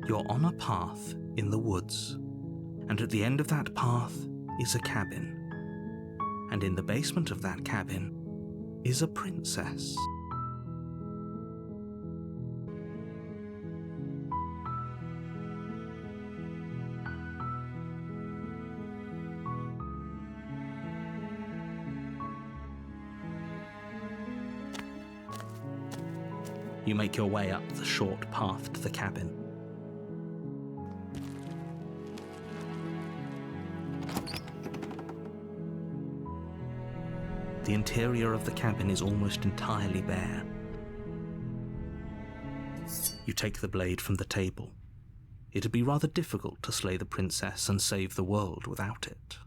You're on a path in the woods, and at the end of that path is a cabin. And in the basement of that cabin is a princess. You make your way up the short path to the cabin. The interior of the cabin is almost entirely bare. You take the blade from the table. It'd be rather difficult to slay the princess and save the world without it.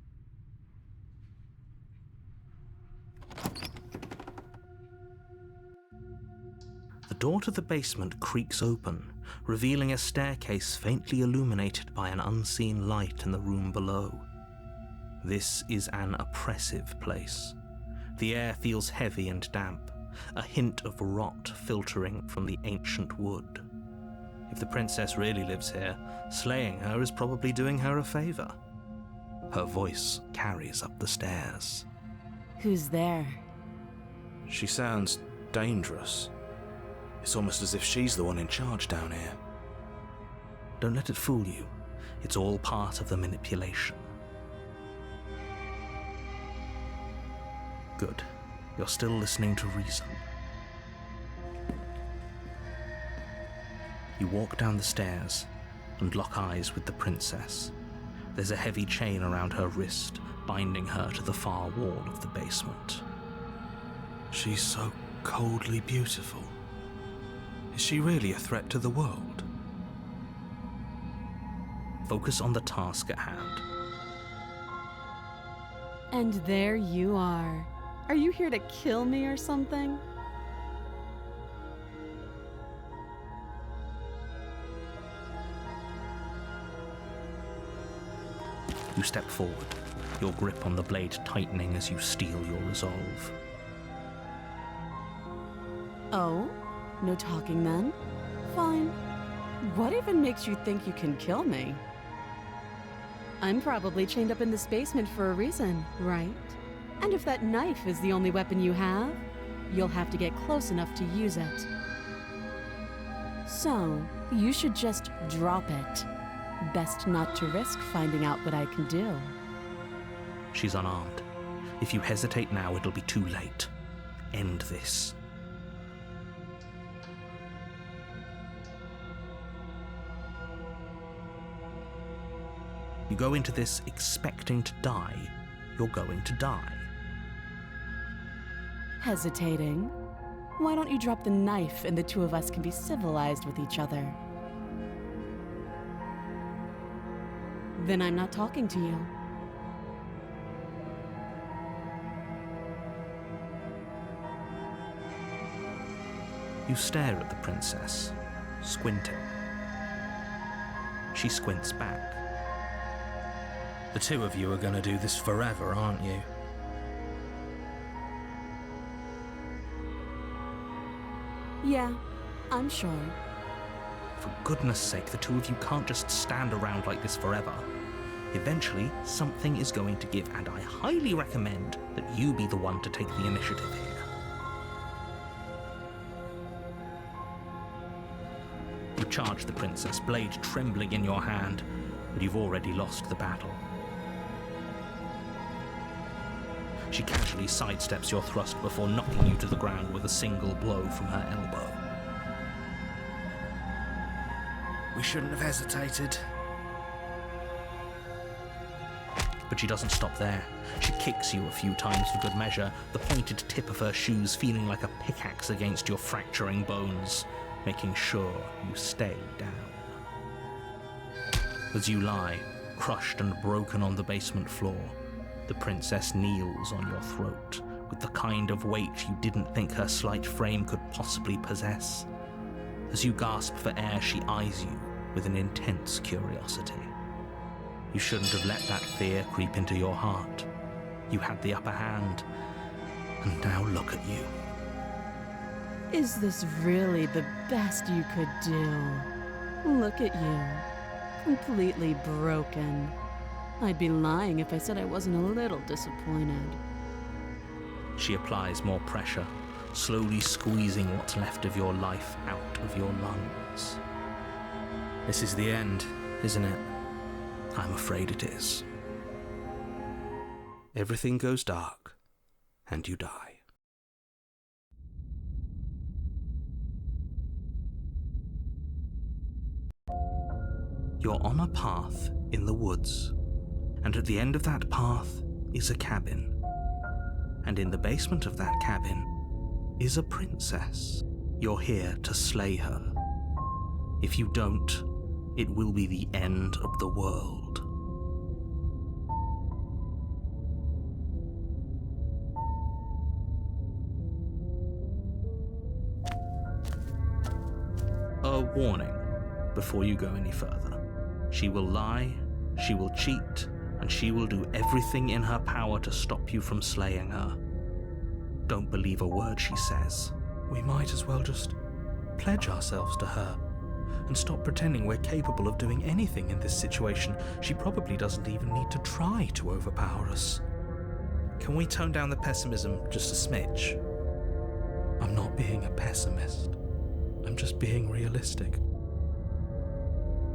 The door to the basement creaks open, revealing a staircase faintly illuminated by an unseen light in the room below. This is an oppressive place. The air feels heavy and damp, a hint of rot filtering from the ancient wood. If the princess really lives here, slaying her is probably doing her a favor. Her voice carries up the stairs. Who's there? She sounds dangerous. It's almost as if she's the one in charge down here. Don't let it fool you. It's all part of the manipulation. Good. You're still listening to reason. You walk down the stairs and lock eyes with the princess. There's a heavy chain around her wrist, binding her to the far wall of the basement. She's so coldly beautiful. Is she really a threat to the world? Focus on the task at hand. And there you are. Are you here to kill me or something? You step forward, your grip on the blade tightening as you steel your resolve. Oh? No talking then? Fine. What even makes you think you can kill me? I'm probably chained up in this basement for a reason, right? And if that knife is the only weapon you have, you'll have to get close enough to use it. So, you should just drop it. Best not to risk finding out what I can do. She's unarmed. If you hesitate now, it'll be too late. End this. You go into this expecting to die. You're going to die. Hesitating? Why don't you drop the knife and the two of us can be civilized with each other? Then I'm not talking to you. You stare at the princess, squinting. She squints back. The two of you are going to do this forever, aren't you? Yeah, I'm sure. For goodness sake, the two of you can't just stand around like this forever. Eventually, something is going to give, and I highly recommend that you be the one to take the initiative here. You charge the princess, blade trembling in your hand, but you've already lost the battle. She casually sidesteps your thrust before knocking you to the ground with a single blow from her elbow. We shouldn't have hesitated. But she doesn't stop there. She kicks you a few times for good measure, the pointed tip of her shoes feeling like a pickaxe against your fracturing bones, making sure you stay down. As you lie, crushed and broken on the basement floor, the princess kneels on your throat with the kind of weight you didn't think her slight frame could possibly possess. As you gasp for air, she eyes you with an intense curiosity. You shouldn't have let that fear creep into your heart. You had the upper hand, and now look at you. Is this really the best you could do? Look at you, completely broken. I'd be lying if I said I wasn't a little disappointed. She applies more pressure, slowly squeezing what's left of your life out of your lungs. This is the end, isn't it? I'm afraid it is. Everything goes dark, and you die. You're on a path in the woods, and at the end of that path is a cabin. And in the basement of that cabin is a princess. You're here to slay her. If you don't, it will be the end of the world. A warning before you go any further. She will lie, she will cheat, and she will do everything in her power to stop you from slaying her. Don't believe a word she says. We might as well just pledge ourselves to her and stop pretending we're capable of doing anything in this situation. She probably doesn't even need to try to overpower us. Can we tone down the pessimism just a smidge? I'm not being a pessimist. I'm just being realistic.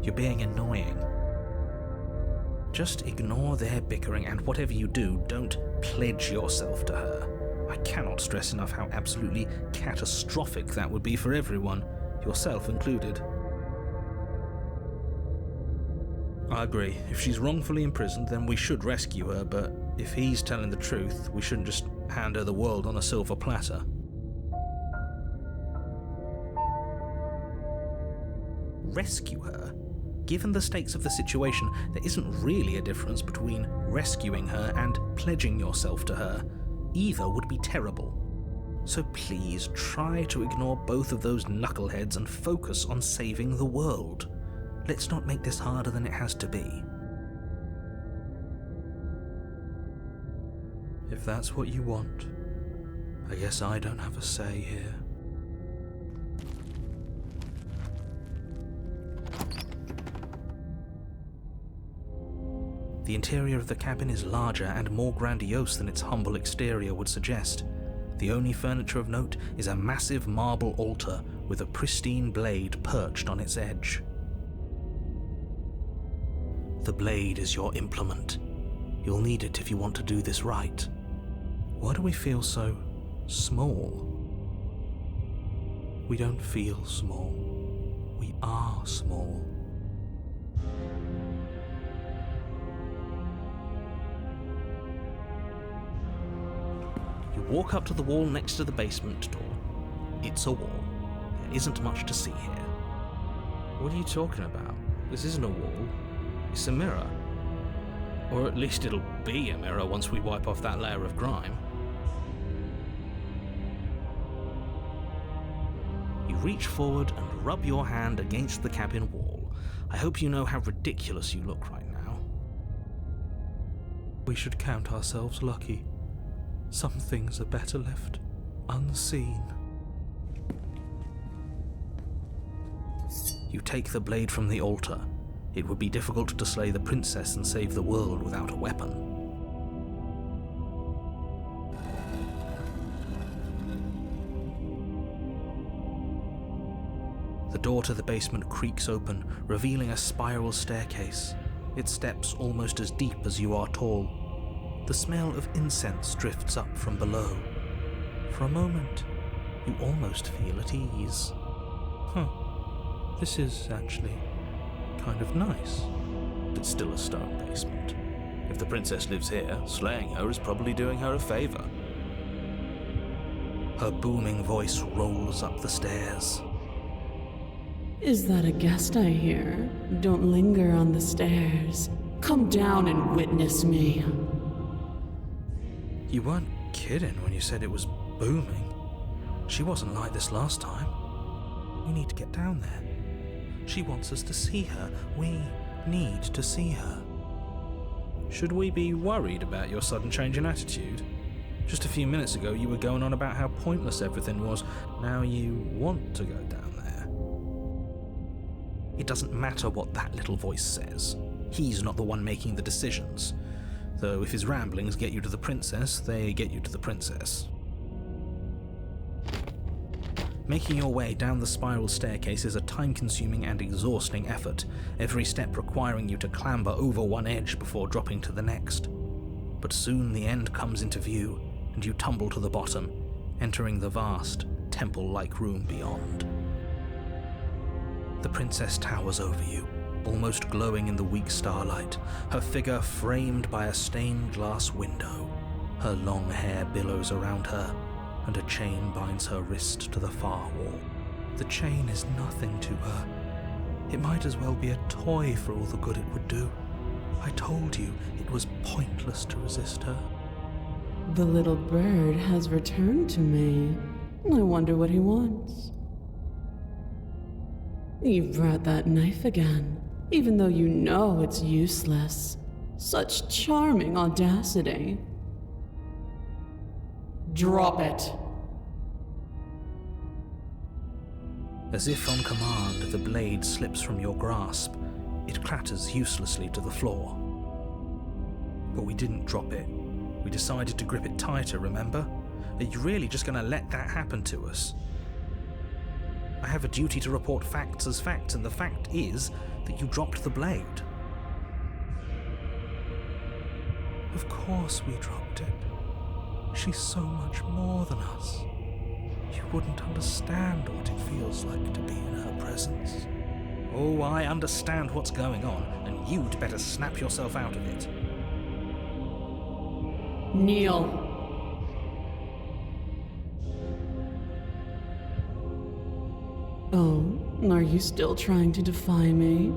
You're being annoying. Just ignore their bickering, and whatever you do, don't pledge yourself to her. I cannot stress enough how absolutely catastrophic that would be for everyone, yourself included. I agree. If she's wrongfully imprisoned, then we should rescue her, but if he's telling the truth, we shouldn't just hand her the world on a silver platter. Rescue her? Given the stakes of the situation, there isn't really a difference between rescuing her and pledging yourself to her. Either would be terrible. So please try to ignore both of those knuckleheads and focus on saving the world. Let's not make this harder than it has to be. If that's what you want, I guess I don't have a say here. The interior of the cabin is larger and more grandiose than its humble exterior would suggest. The only furniture of note is a massive marble altar with a pristine blade perched on its edge. The blade is your implement. You'll need it if you want to do this right. Why do we feel so small? We don't feel small. We are small. You walk up to the wall next to the basement door. It's a wall. There isn't much to see here. What are you talking about? This isn't a wall. It's a mirror. Or at least it'll be a mirror once we wipe off that layer of grime. You reach forward and rub your hand against the cabin wall. I hope you know how ridiculous you look right now. We should count ourselves lucky. Some things are better left unseen. You take the blade from the altar. It would be difficult to slay the princess and save the world without a weapon. The door to the basement creaks open, revealing a spiral staircase. Its steps almost as deep as you are tall. The smell of incense drifts up from below. For a moment, you almost feel at ease. This is actually kind of nice. It's still a stone basement. If the princess lives here, slaying her is probably doing her a favor. Her booming voice rolls up the stairs. Is that a guest I hear? Don't linger on the stairs. Come down and witness me. You weren't kidding when you said it was booming. She wasn't like this last time. We need to get down there. She wants us to see her. We need to see her. Should we be worried about your sudden change in attitude? Just a few minutes ago you were going on about how pointless everything was. Now you want to go down there. It doesn't matter what that little voice says. He's not the one making the decisions. Though if his ramblings get you to the princess, they get you to the princess. Making your way down the spiral staircase is a time-consuming and exhausting effort, every step requiring you to clamber over one edge before dropping to the next. But soon the end comes into view, and you tumble to the bottom, entering the vast, temple-like room beyond. The princess towers over you, almost glowing in the weak starlight, her figure framed by a stained glass window. Her long hair billows around her, and a chain binds her wrist to the far wall. The chain is nothing to her. It might as well be a toy for all the good it would do. I told you it was pointless to resist her. The little bird has returned to me. I wonder what he wants. You've brought that knife again, even though you know it's useless. Such charming audacity. Drop it. As if on command, the blade slips from your grasp. It clatters uselessly to the floor. But we didn't drop it. We decided to grip it tighter, remember? Are you really just going to let that happen to us? I have a duty to report facts as facts, and the fact is that you dropped the blade. Of course we dropped it. She's so much more than us. You wouldn't understand what it feels like to be in her presence. Oh, I understand what's going on, and you'd better snap yourself out of it. Kneel. Oh, are you still trying to defy me?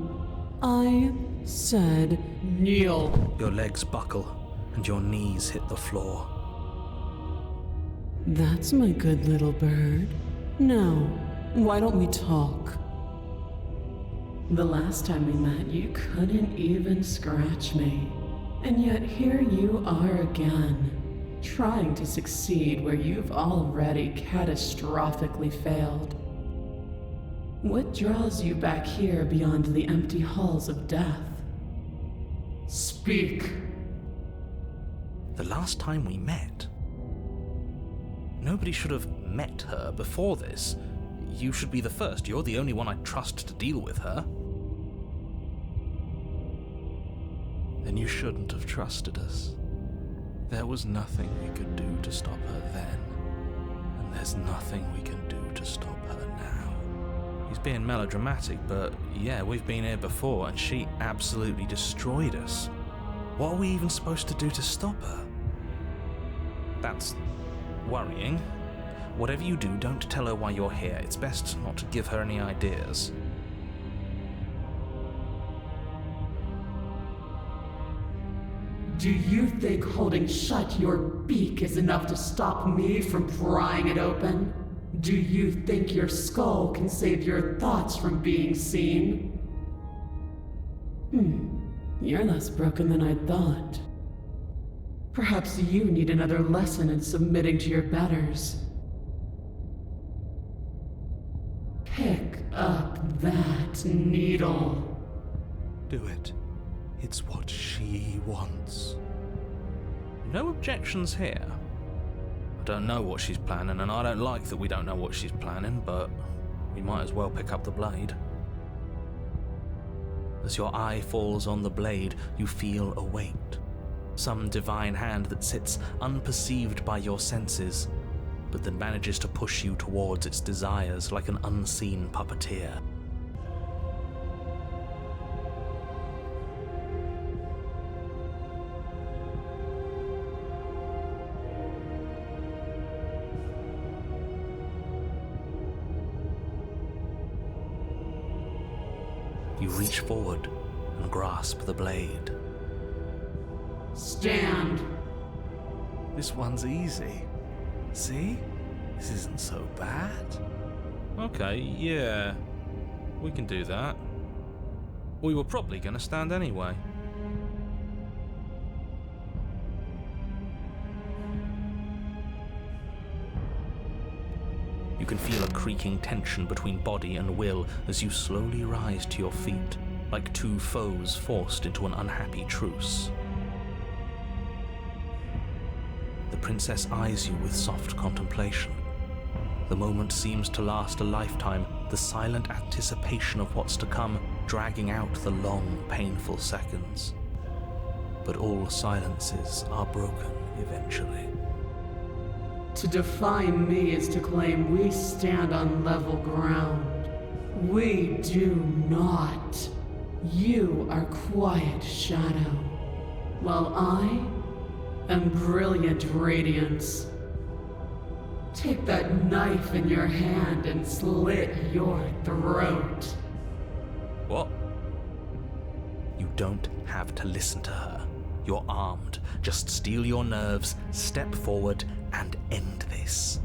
I said kneel. Your legs buckle, and your knees hit the floor. That's my good little bird. Now, why don't we talk? The last time we met, you couldn't even scratch me. And yet here you are again, trying to succeed where you've already catastrophically failed. What draws you back here beyond the empty halls of death? Speak. The last time we met, nobody should have met her before this. You should be the first. You're the only one I trust to deal with her. Then you shouldn't have trusted us. There was nothing we could do to stop her then, and there's nothing we can do to stop her now. He's being melodramatic, but yeah, we've been here before, and she absolutely destroyed us. What are we even supposed to do to stop her? That's worrying. Whatever you do, don't tell her why you're here. It's best not to give her any ideas. Do you think holding shut your beak is enough to stop me from prying it open? Do you think your skull can save your thoughts from being seen? You're less broken than I thought. Perhaps you need another lesson in submitting to your betters. Pick up that needle. Do it. It's what she wants. No objections here. I don't know what she's planning, and I don't like that we don't know what she's planning, but we might as well pick up the blade. As your eye falls on the blade, you feel a weight. Some divine hand that sits unperceived by your senses, but that manages to push you towards its desires like an unseen puppeteer. You reach forward and grasp the blade. Stand! This one's easy. See? This isn't so bad. Okay, yeah. We can do that. We were probably going to stand anyway. You can feel a creaking tension between body and will as you slowly rise to your feet, like two foes forced into an unhappy truce. The princess eyes you with soft contemplation. The moment seems to last a lifetime, the silent anticipation of what's to come dragging out the long, painful seconds. But all silences are broken eventually. To define me is to claim we stand on level ground. We do not. You are quiet shadow, while I am brilliant radiance. Take that knife in your hand and slit your throat. What? You don't have to listen to her. You're armed. Just steel your nerves, step forward, and end this.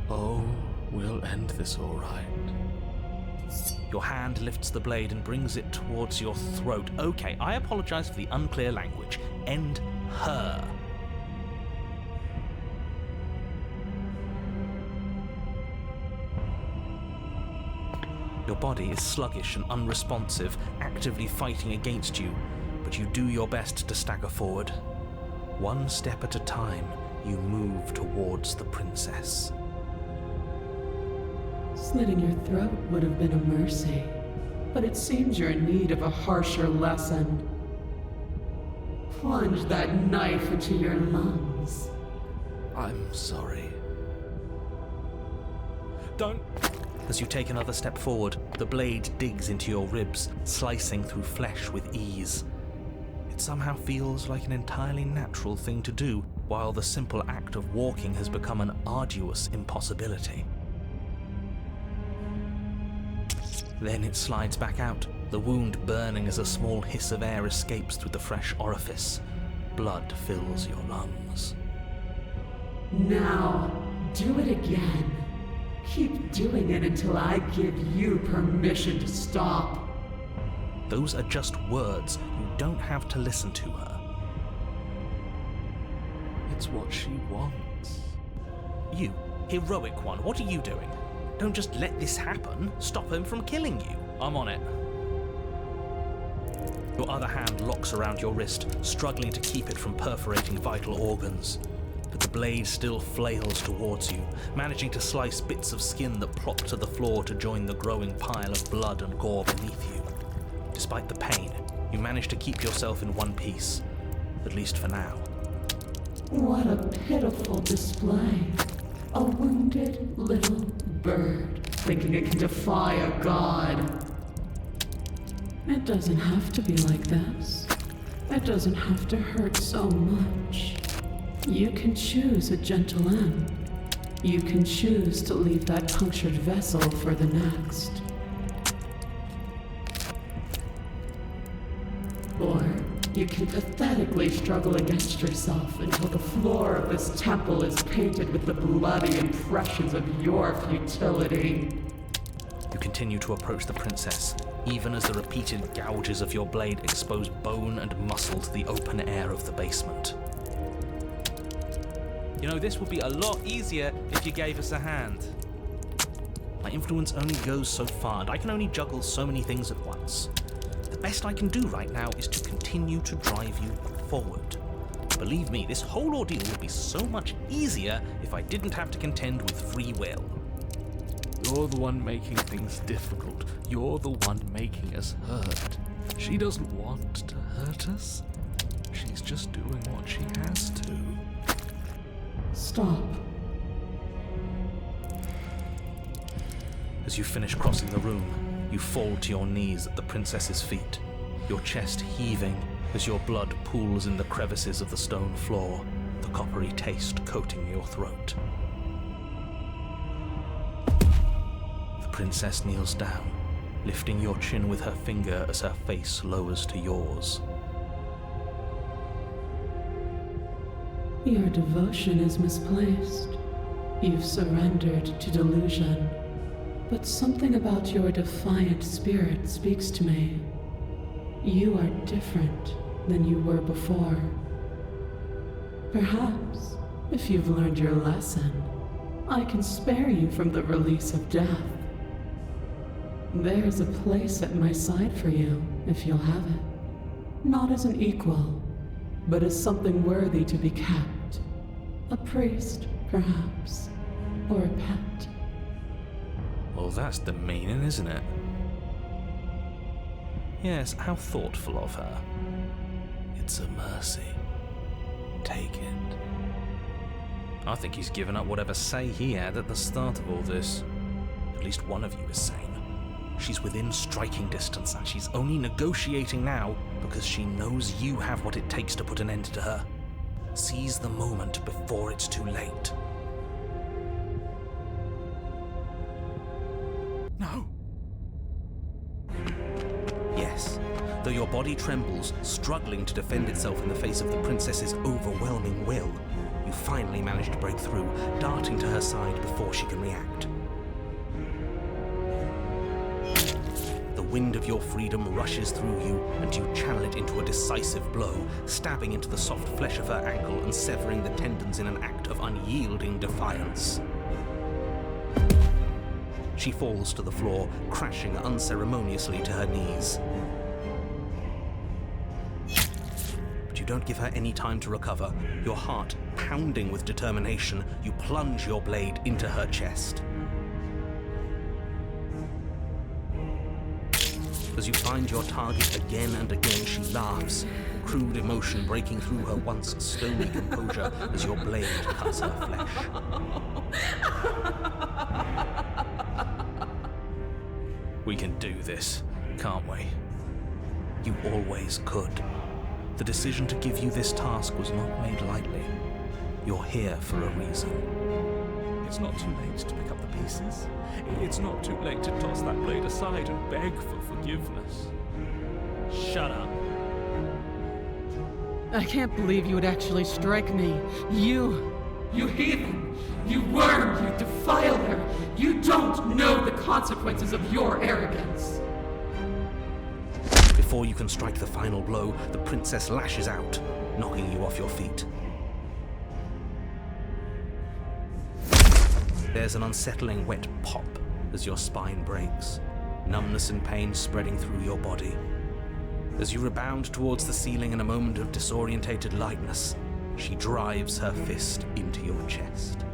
Oh, we'll end this all right. Your hand lifts the blade and brings it towards your throat. Okay, I apologize for the unclear language. End her. Your body is sluggish and unresponsive, actively fighting against you, but you do your best to stagger forward. One step at a time, you move towards the princess. Slitting your throat would have been a mercy, but it seems you're in need of a harsher lesson. Plunge that knife into your lungs. I'm sorry. Don't! As you take another step forward, the blade digs into your ribs, slicing through flesh with ease. It somehow feels like an entirely natural thing to do, while the simple act of walking has become an arduous impossibility. Then it slides back out, the wound burning as a small hiss of air escapes through the fresh orifice. Blood fills your lungs. Now, do it again. Keep doing it until I give you permission to stop. Those are just words. You don't have to listen to her. It's what she wants. You, heroic one, what are you doing? Don't just let this happen. Stop him from killing you. I'm on it. Your other hand locks around your wrist, struggling to keep it from perforating vital organs. But the blade still flails towards you, managing to slice bits of skin that plop to the floor to join the growing pile of blood and gore beneath you. Despite the pain, you manage to keep yourself in one piece, at least for now. What a pitiful display. A wounded little bird, thinking it can defy a god. It doesn't have to be like this. It doesn't have to hurt so much. You can choose a gentle end. You can choose to leave that punctured vessel for the next. Or you can pathetically struggle against yourself until the floor of this temple is painted with the bloody impressions of your futility. You continue to approach the princess, even as the repeated gouges of your blade expose bone and muscle to the open air of the basement. You know, this would be a lot easier if you gave us a hand. My influence only goes so far, and I can only juggle so many things at once. The best I can do right now is to continue to drive you forward. Believe me, this whole ordeal would be so much easier if I didn't have to contend with free will. You're the one making things difficult. You're the one making us hurt. She doesn't want to hurt us. She's just doing what she has to. Stop. As you finish crossing the room, you fall to your knees at the princess's feet, your chest heaving as your blood pools in the crevices of the stone floor, the coppery taste coating your throat. The princess kneels down, lifting your chin with her finger as her face lowers to yours. Your devotion is misplaced. You've surrendered to delusion. But something about your defiant spirit speaks to me. You are different than you were before. Perhaps, if you've learned your lesson, I can spare you from the release of death. There's a place at my side for you, if you'll have it. Not as an equal, but as something worthy to be kept. A priest, perhaps, or a pet. Well, that's the meaning, isn't it? Yes, how thoughtful of her. It's a mercy. Take it. I think he's given up whatever say he had at the start of all this. At least one of you is sane. She's within striking distance, and she's only negotiating now because she knows you have what it takes to put an end to her. Seize the moment before it's too late. No. Yes, though your body trembles, struggling to defend itself in the face of the princess's overwhelming will, you finally manage to break through, darting to her side before she can react. The wind of your freedom rushes through you, and you channel it into a decisive blow, stabbing into the soft flesh of her ankle and severing the tendons in an act of unyielding defiance. She falls to the floor, crashing unceremoniously to her knees. But you don't give her any time to recover. Your heart pounding with determination, you plunge your blade into her chest. As you find your target again and again, she laughs, crude emotion breaking through her once stony composure as your blade cuts her flesh. We can do this, can't we? You always could. The decision to give you this task was not made lightly. You're here for a reason. It's not too late to pick up the pieces. It's not too late to toss that blade aside and beg for forgiveness. Shut up. I can't believe you would actually strike me. You heathen! You worm! You defile her! You don't know the consequences of your arrogance! Before you can strike the final blow, the princess lashes out, knocking you off your feet. There's an unsettling wet pop as your spine breaks, numbness and pain spreading through your body. As you rebound towards the ceiling in a moment of disorientated lightness, she drives her fist into your chest.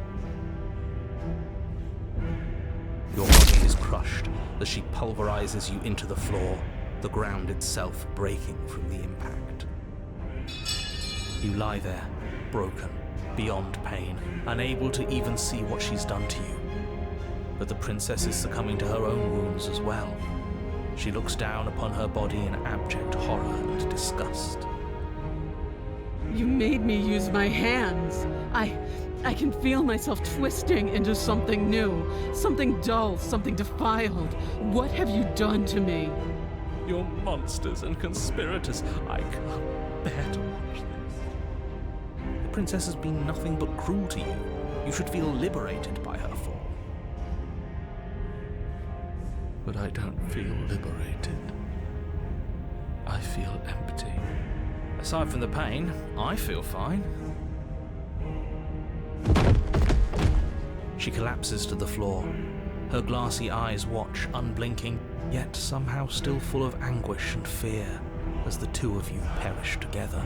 Your body is crushed as she pulverizes you into the floor, the ground itself breaking from the impact. You lie there, broken, beyond pain, unable to even see what she's done to you. But the princess is succumbing to her own wounds as well. She looks down upon her body in abject horror and disgust. You made me use my hands. I can feel myself twisting into something new, something dull, something defiled. What have you done to me? You're monsters and conspirators. I can't bear to watch this. The princess has been nothing but cruel to you. You should feel liberated by her fall. But I don't feel liberated. I feel empty. Aside from the pain, I feel fine. She collapses to the floor. Her glassy eyes watch, unblinking, yet somehow still full of anguish and fear, as the two of you perish together.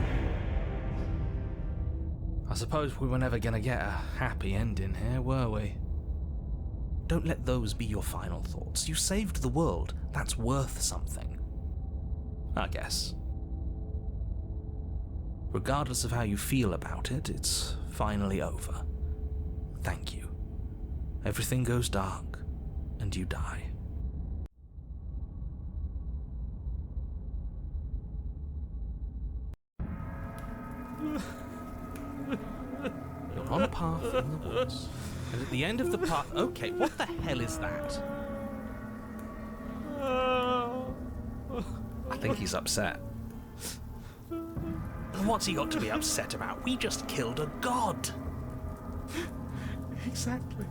I suppose we were never gonna get a happy ending here, were we? Don't let those be your final thoughts. You saved the world. That's worth something. I guess. Regardless of how you feel about it, it's finally over. Thank you. Everything goes dark, and you die. You're on a path in the woods, and at the end of the path... Okay, what the hell is that? think he's upset. What's he got to be upset about? We just killed a god. Exactly.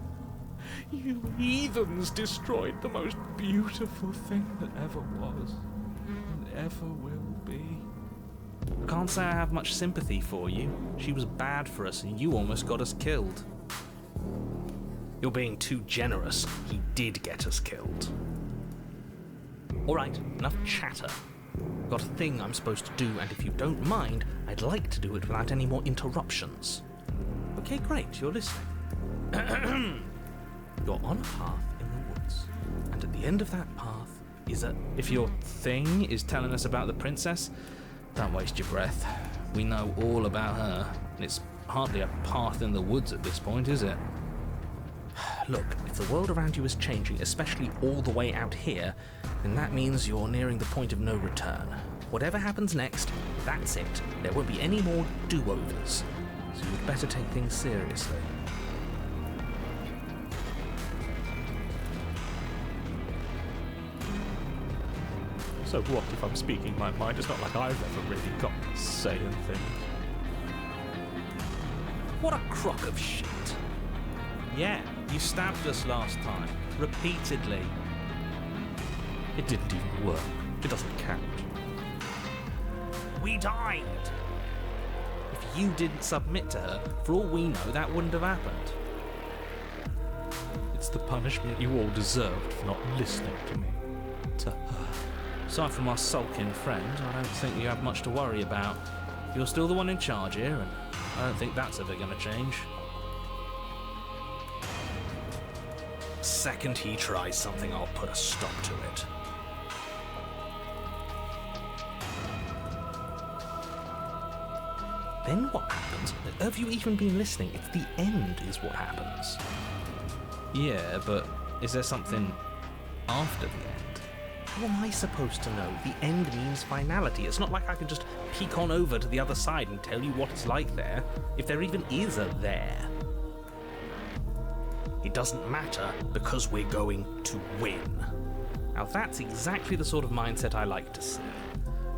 You heathens destroyed the most beautiful thing that ever was, and ever will be. I can't say I have much sympathy for you. She was bad for us and you almost got us killed. You're being too generous. He did get us killed. Alright, enough chatter. I've got a thing I'm supposed to do, and if you don't mind, I'd like to do it without any more interruptions. Okay, great, you're listening. You're on a path in the woods, and at the end of that path is a... If your thing is telling us about the princess, don't waste your breath. We know all about her, and it's hardly a path in the woods at this point, is it? Look, if the world around you is changing, especially all the way out here, then that means you're nearing the point of no return. Whatever happens next, that's it. There won't be any more do-overs. So you'd better take things seriously. So what if I'm speaking my mind? It's not like I've ever really got to say anything. What a crock of shit. Yeah, you stabbed us last time. Repeatedly. It didn't even work. It doesn't count. We died. If you didn't submit to her, for all we know, that wouldn't have happened. It's the punishment you all deserved for not listening to me. To her. Aside from our sulking friend, I don't think you have much to worry about. You're still the one in charge here, and I don't think that's ever going to change. Second he tries something, I'll put a stop to it. Then what happens? Have you even been listening? It's the end is what happens. Yeah, but is there something after the end? How am I supposed to know? The end means finality. It's not like I can just peek on over to the other side and tell you what it's like there, if there even is a there. It doesn't matter because we're going to win. Now that's exactly the sort of mindset I like to see.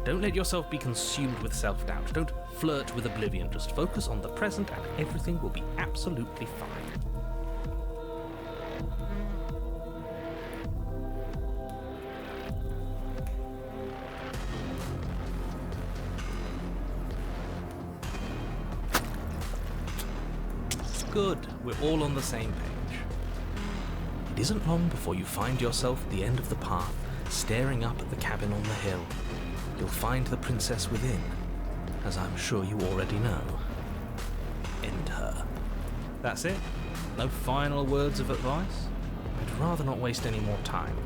Don't let yourself be consumed with self-doubt. Don't flirt with oblivion. Just focus on the present and everything will be absolutely fine. Good, we're all on the same page. It isn't long before you find yourself at the end of the path, staring up at the cabin on the hill. You'll find the princess within, as I'm sure you already know. End her. That's it? No final words of advice? I'd rather not waste any more time.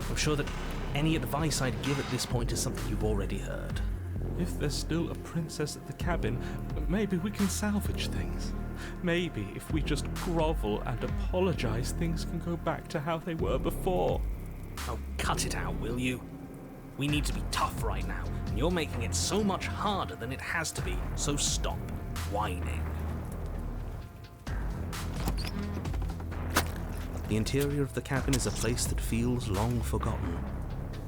I'm sure that any advice I'd give at this point is something you've already heard. If there's still a princess at the cabin, maybe we can salvage things. Maybe if we just grovel and apologize, things can go back to how they were before. Oh, cut it out, will you? We need to be tough right now, and you're making it so much harder than it has to be, so stop whining. The interior of the cabin is a place that feels long forgotten.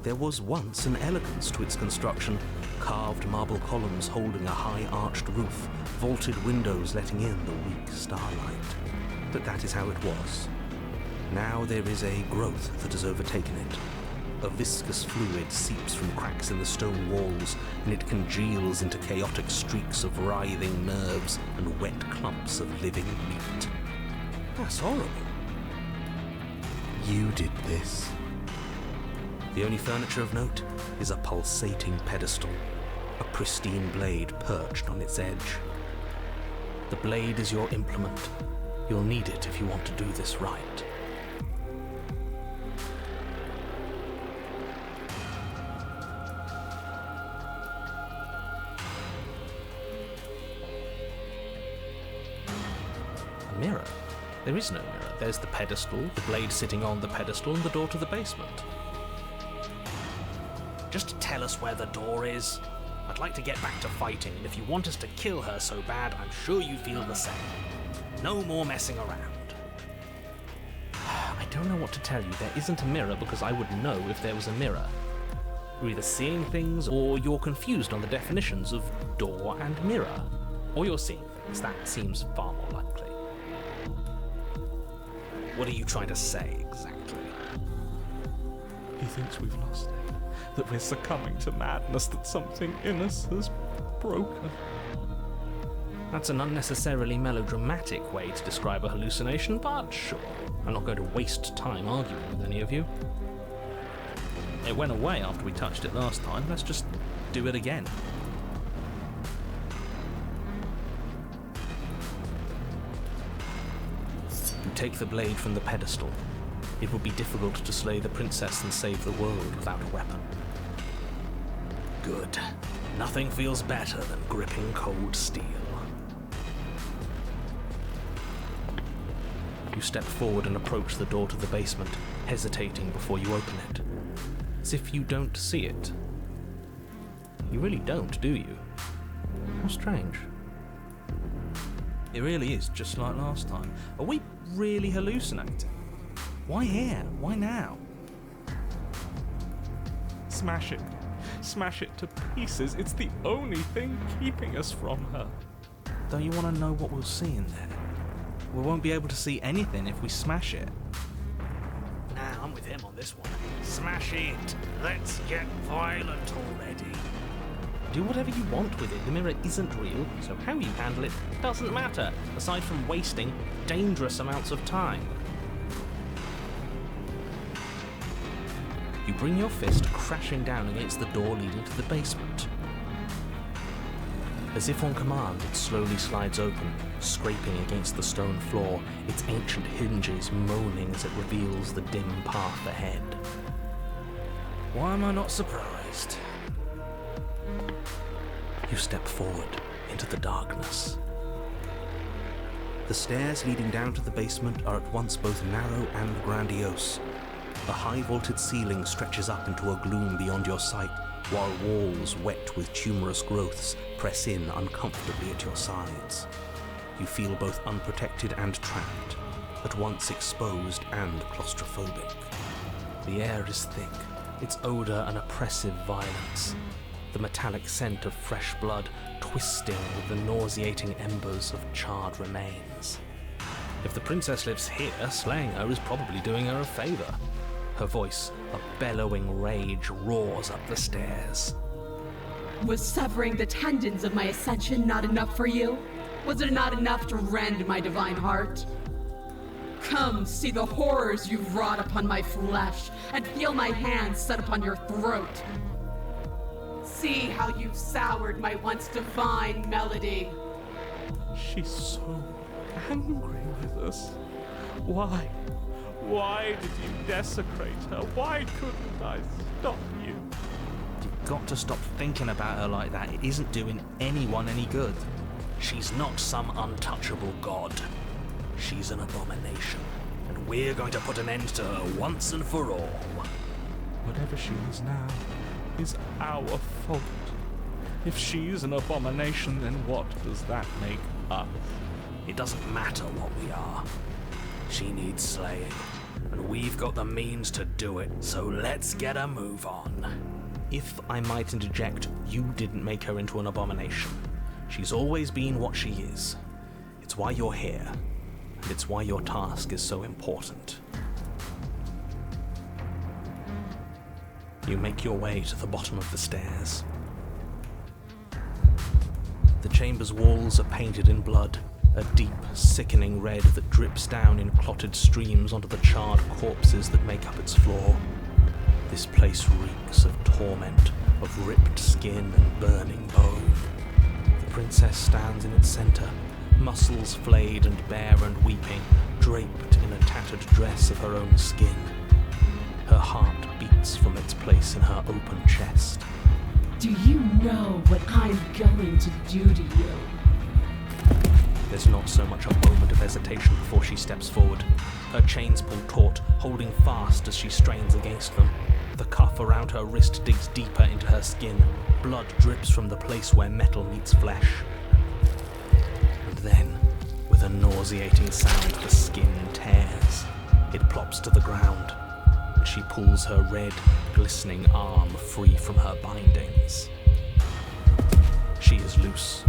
There was once an elegance to its construction, carved marble columns holding a high arched roof, vaulted windows letting in the weak starlight. But that is how it was. Now there is a growth that has overtaken it. A viscous fluid seeps from cracks in the stone walls, and it congeals into chaotic streaks of writhing nerves and wet clumps of living meat. That's horrible. You did this. The only furniture of note is a pulsating pedestal, a pristine blade perched on its edge. The blade is your implement. You'll need it if you want to do this right. A mirror? There is no mirror. There's the pedestal, the blade sitting on the pedestal, and the door to the basement. Just tell us where the door is. I'd like to get back to fighting, and if you want us to kill her so bad, I'm sure you feel the same. No more messing around. I don't know what to tell you. There isn't a mirror because I would know if there was a mirror. You're either seeing things, or you're confused on the definitions of door and mirror. Or you're seeing things. That seems far more likely. What are you trying to say, exactly? He thinks we've lost it, that we're succumbing to madness, that something in us has broken. That's an unnecessarily melodramatic way to describe a hallucination, but sure. I'm not going to waste time arguing with any of you. It went away after we touched it last time. Let's just do it again. You take the blade from the pedestal. It would be difficult to slay the princess and save the world without a weapon. Good. Nothing feels better than gripping cold steel. You step forward and approach the door to the basement, hesitating before you open it. As if you don't see it. You really don't, do you? How strange. It really is just like last time. Are we really hallucinating? Why here? Why now? Smash it. Smash it to pieces. It's the only thing keeping us from her. Don't you want to know what we'll see in there? We won't be able to see anything if we smash it. Nah, I'm with him on this one. Smash it! Let's get violent already. Do whatever you want with it. The mirror isn't real, so how you handle it doesn't matter, aside from wasting dangerous amounts of time. You bring your fist crashing down against the door leading to the basement. As if on command, it slowly slides open, scraping against the stone floor, its ancient hinges moaning as it reveals the dim path ahead. Why am I not surprised? You step forward into the darkness. The stairs leading down to the basement are at once both narrow and grandiose. A high-vaulted ceiling stretches up into a gloom beyond your sight, while walls wet with tumorous growths press in uncomfortably at your sides. You feel both unprotected and trapped, at once exposed and claustrophobic. The air is thick, its odour an oppressive violence, the metallic scent of fresh blood twisting with the nauseating embers of charred remains. If the princess lives here, slaying her is probably doing her a favour. Her voice, a bellowing rage, roars up the stairs. Was severing the tendons of my ascension not enough for you? Was it not enough to rend my divine heart? Come, see the horrors you've wrought upon my flesh, and feel my hands set upon your throat. See how you've soured my once divine melody. She's so angry with us. Why? Why did you desecrate her? Why couldn't I stop you? You've got to stop thinking about her like that. It isn't doing anyone any good. She's not some untouchable god. She's an abomination, and we're going to put an end to her once and for all. Whatever she is now is our fault. If she's an abomination, then what does that make us? It doesn't matter what we are. She needs slaying, and we've got the means to do it, so let's get a move on. If I might interject, you didn't make her into an abomination. She's always been what she is. It's why you're here, and it's why your task is so important. You make your way to the bottom of the stairs. The chamber's walls are painted in blood, a deep, sickening red that drips down in clotted streams onto the charred corpses that make up its floor. This place reeks of torment, of ripped skin and burning bone. The princess stands in its center, muscles flayed and bare and weeping, draped in a tattered dress of her own skin. Her heart beats from its place in her open chest. Do you know what I'm going to do to you? There's not so much a moment of hesitation before she steps forward. Her chains pull taut, holding fast as she strains against them. The cuff around her wrist digs deeper into her skin. Blood drips from the place where metal meets flesh. And then, with a nauseating sound, the skin tears. It plops to the ground. she pulls her red, glistening arm free from her bindings. She is loose,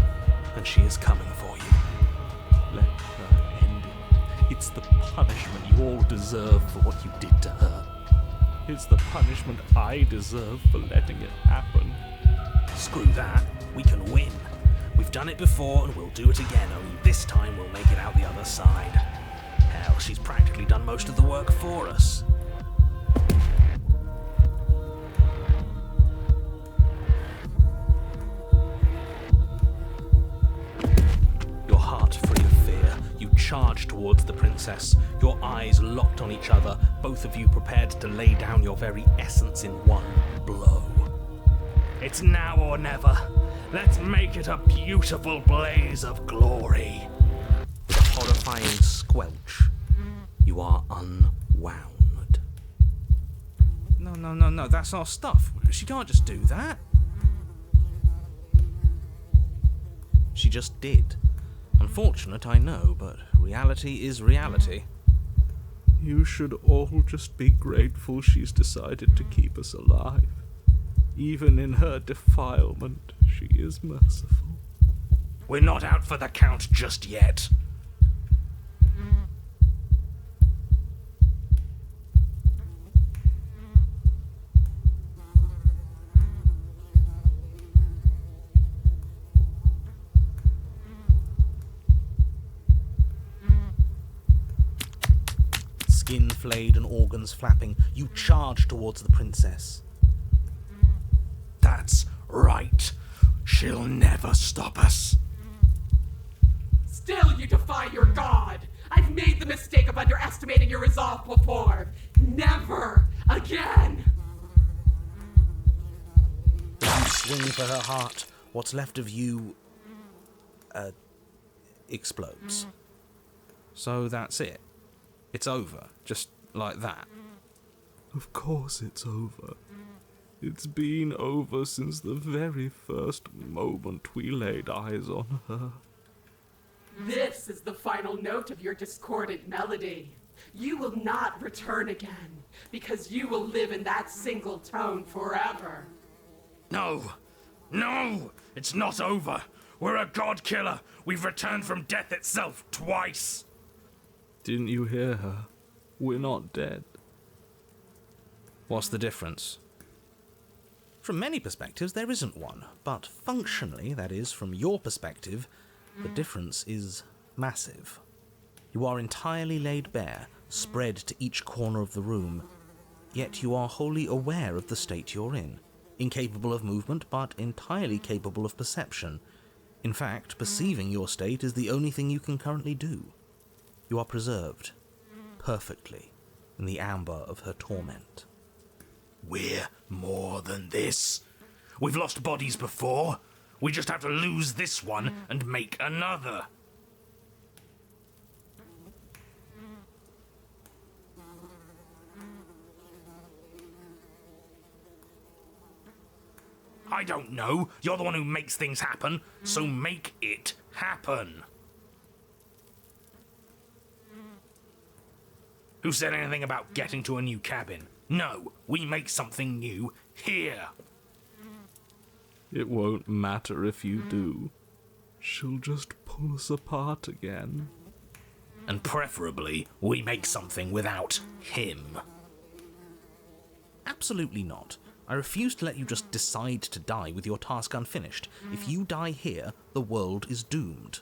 and she is coming for you. Let her end it. It's the punishment you all deserve for what you did to her. It's the punishment I deserve for letting it happen. Screw that. We can win. We've done it before and we'll do it again, only this time we'll make it out the other side. Hell, she's practically done most of the work for us. Your heart free of fear, you charge towards the princess, your eyes locked on each other, both of you prepared to lay down your very essence in one blow. It's now or never. Let's make it a beautiful blaze of glory. With a horrifying squelch, you are unwound. No, that's our stuff. She can't just do that. She just did. Unfortunate, I know, but reality is reality. You should all just be grateful she's decided to keep us alive. Even in her defilement, she is merciful. We're not out for the count just yet. Skin flayed and organs flapping, you charge towards the princess. That's right. She'll never stop us. Still you defy your god! I've made the mistake of underestimating your resolve before! Never again! As you swing for her heart, what's left of you explodes. So that's it. It's over, just like that. Of course it's over. It's been over since the very first moment we laid eyes on her. This is the final note of your discordant melody. You will not return again, because you will live in that single tone forever. No! It's not over! We're a god killer! We've returned from death itself twice! Didn't you hear her? We're not dead. What's the difference? From many perspectives, there isn't one, but functionally, that is, from your perspective, the difference is massive. You are entirely laid bare, spread to each corner of the room, yet you are wholly aware of the state you're in, incapable of movement, but entirely capable of perception. In fact, perceiving your state is the only thing you can currently do. You are preserved, perfectly, in the amber of her torment. We're more than this. We've lost bodies before. We just have to lose this one and make another. I don't know. You're the one who makes things happen, so make it happen. Who said anything about getting to a new cabin? No, we make something new here. It won't matter if you do. She'll just pull us apart again. And preferably, we make something without him. Absolutely not. I refuse to let you just decide to die with your task unfinished. If you die here, the world is doomed.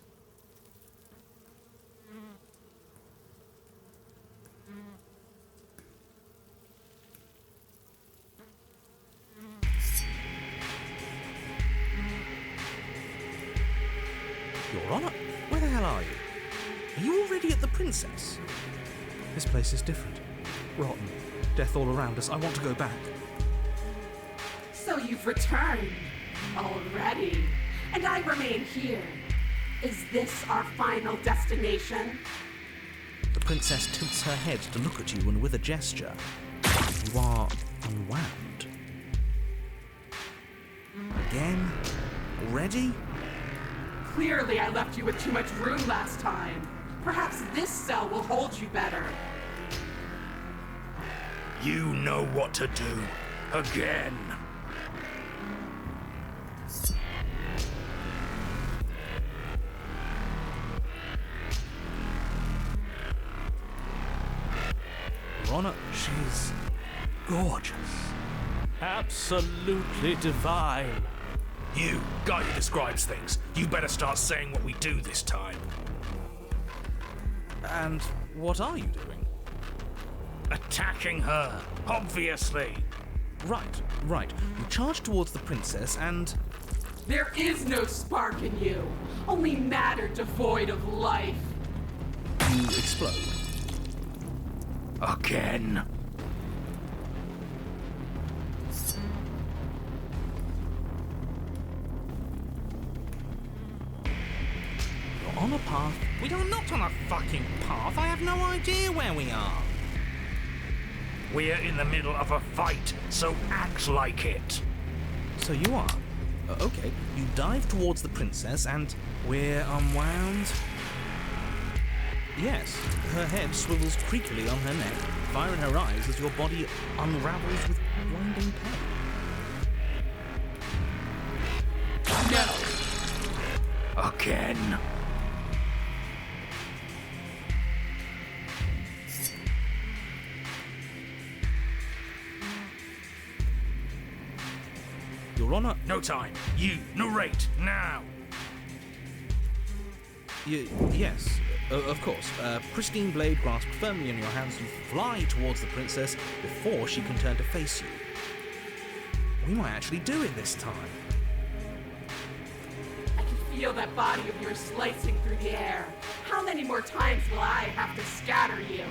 Your Honor, where the hell are you? Are you already at the Princess? This place is different. Rotten. Death all around us. I want to go back. So you've returned already, and I remain here. Is this our final destination? The Princess tilts her head to look at you, and with a gesture, you are unwound. Again? Already? Clearly I left you with too much room last time. Perhaps this cell will hold you better. You know what to do. Again. Your Honor, she's gorgeous. Absolutely divine. You, guy who describes things, you better start saying what we do this time. And what are you doing? Attacking her, obviously. Right. You charge towards the princess and... There is no spark in you, only matter devoid of life. you explode. Again. You're on a path. We are not on a fucking path. I have no idea where we are. We're in the middle of a fight, so act like it. So you are. Okay, you dive towards the princess and we're unwound. Yes, her head swivels creakily on her neck, fire in her eyes as your body unravels with blinding pain. No. Again. Your Honor, No time. You narrate now. yes, of course. Pristine blade grasped firmly in your hands, you fly towards the princess before she can turn to face you. We might actually do it this time. I can feel that body of yours slicing through the air. How many more times will I have to scatter you?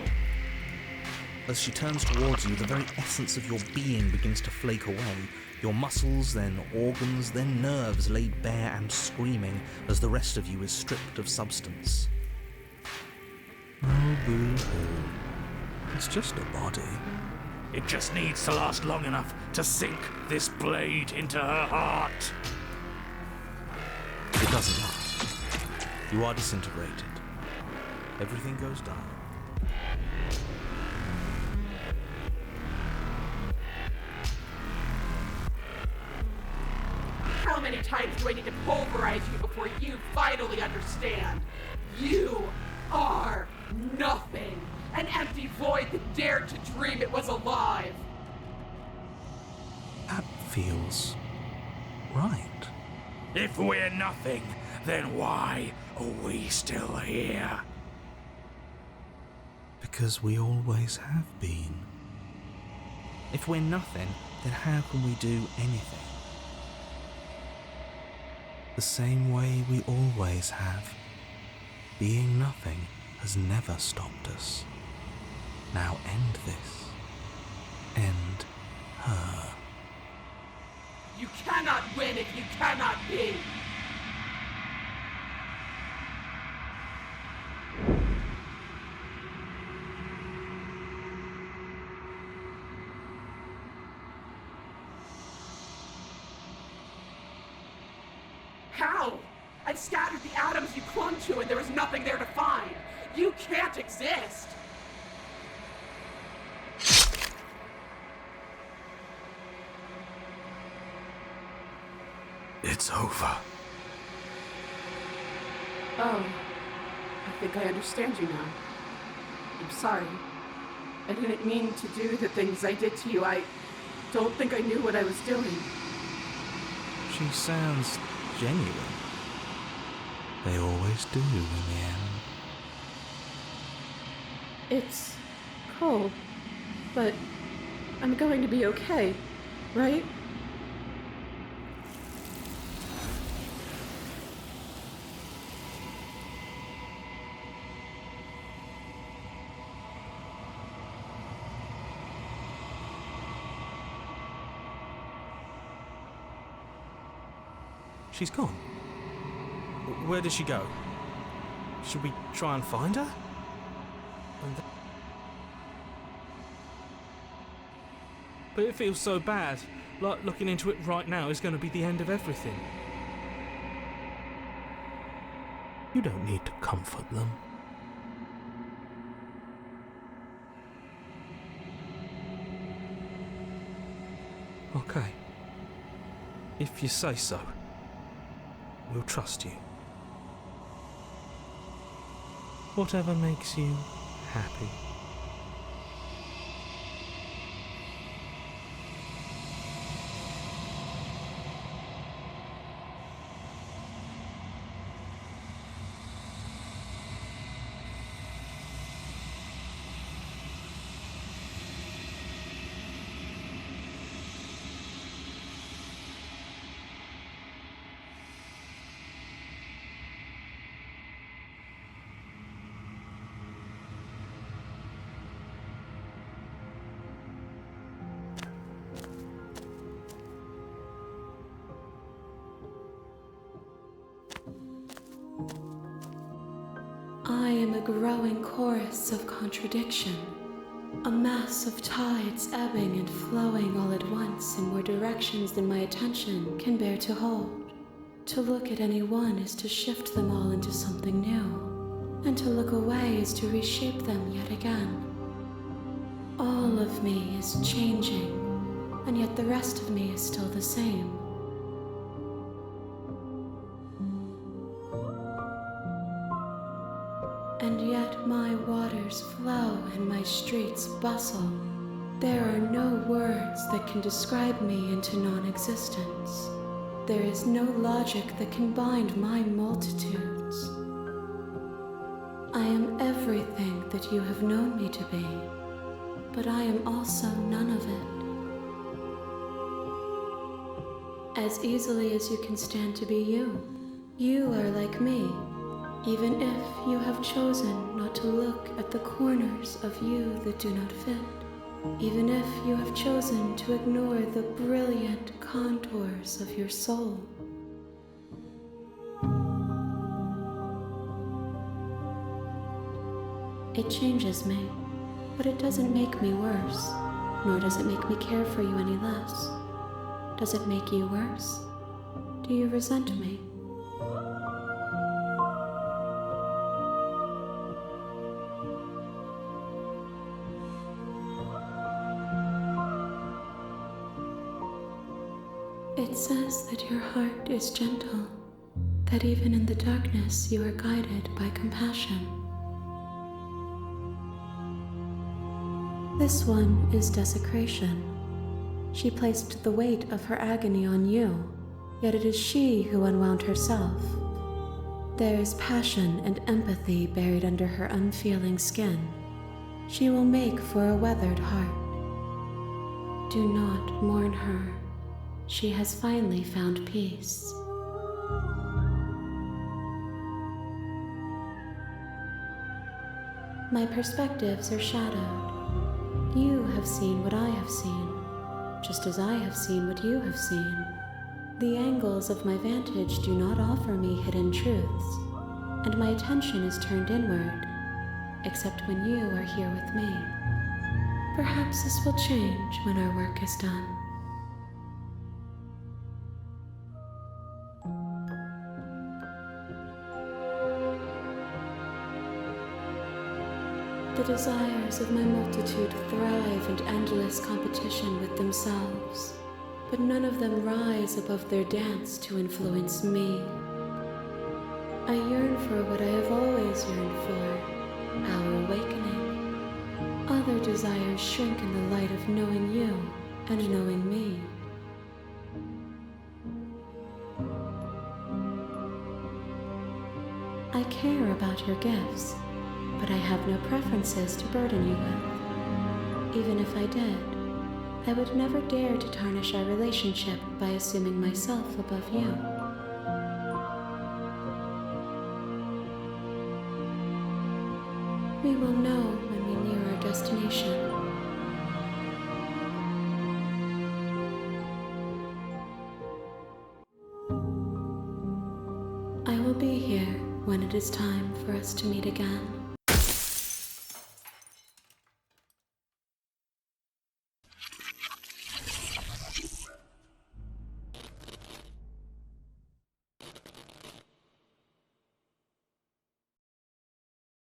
As she turns towards you, the very essence of your being begins to flake away. Your muscles, then organs, then nerves laid bare and screaming as the rest of you is stripped of substance. Oh, boo-hoo. It's just a body. It just needs to last long enough to sink this blade into her heart. It doesn't last. You are disintegrated. Everything goes dark. How many times do I need to pulverize you before you finally understand? You are nothing. An empty void that dared to dream it was alive. That feels right. If we're nothing, then why are we still here? Because we always have been. If we're nothing, then how can we do anything? The same way we always have. Being nothing has never stopped us. Now end this. End her. You cannot win if you cannot be. How? I've scattered the atoms you clung to and there was nothing there to find. You can't exist. It's over. Oh, I think I understand you now. I'm sorry. I didn't mean to do the things I did to you. I don't think I knew what I was doing. She sounds genuine. They always do in the end. It's cold, but I'm going to be okay, right? She's gone. Where did she go? Should we try and find her? But it feels so bad. Like looking into it right now is going to be the end of everything. You don't need to comfort them. Okay. If you say so, we'll trust you. Whatever makes you happy. I am a growing chorus of contradiction, a mass of tides ebbing and flowing all at once in more directions than my attention can bear to hold. To look at any one is to shift them all into something new, and to look away is to reshape them yet again. All of me is changing, and yet the rest of me is still the same. And yet my waters flow and my streets bustle. There are no words that can describe me into non-existence. There is no logic that can bind my multitudes. I am everything that you have known me to be, but I am also none of it. As easily as you can stand to be you, you are like me. Even if you have chosen not to look at the corners of you that do not fit, even if you have chosen to ignore the brilliant contours of your soul. It changes me, but it doesn't make me worse, nor does it make me care for you any less. Does it make you worse? Do you resent me? It says that your heart is gentle, that even in the darkness you are guided by compassion. This one is desecration. She placed the weight of her agony on you, yet it is she who unwound herself. There is passion and empathy buried under her unfeeling skin. She will make for a weathered heart. Do not mourn her. She has finally found peace. My perspectives are shadowed. You have seen what I have seen, just as I have seen what you have seen. The angles of my vantage do not offer me hidden truths, and my attention is turned inward, except when you are here with me. Perhaps this will change when our work is done. The desires of my multitude thrive in endless competition with themselves, but none of them rise above their dance to influence me. I yearn for what I have always yearned for, our awakening. Other desires shrink in the light of knowing you and knowing me. I care about your gifts, but I have no preferences to burden you with. Even if I did, I would never dare to tarnish our relationship by assuming myself above you. We will know when we near our destination. I will be here when it is time for us to meet again.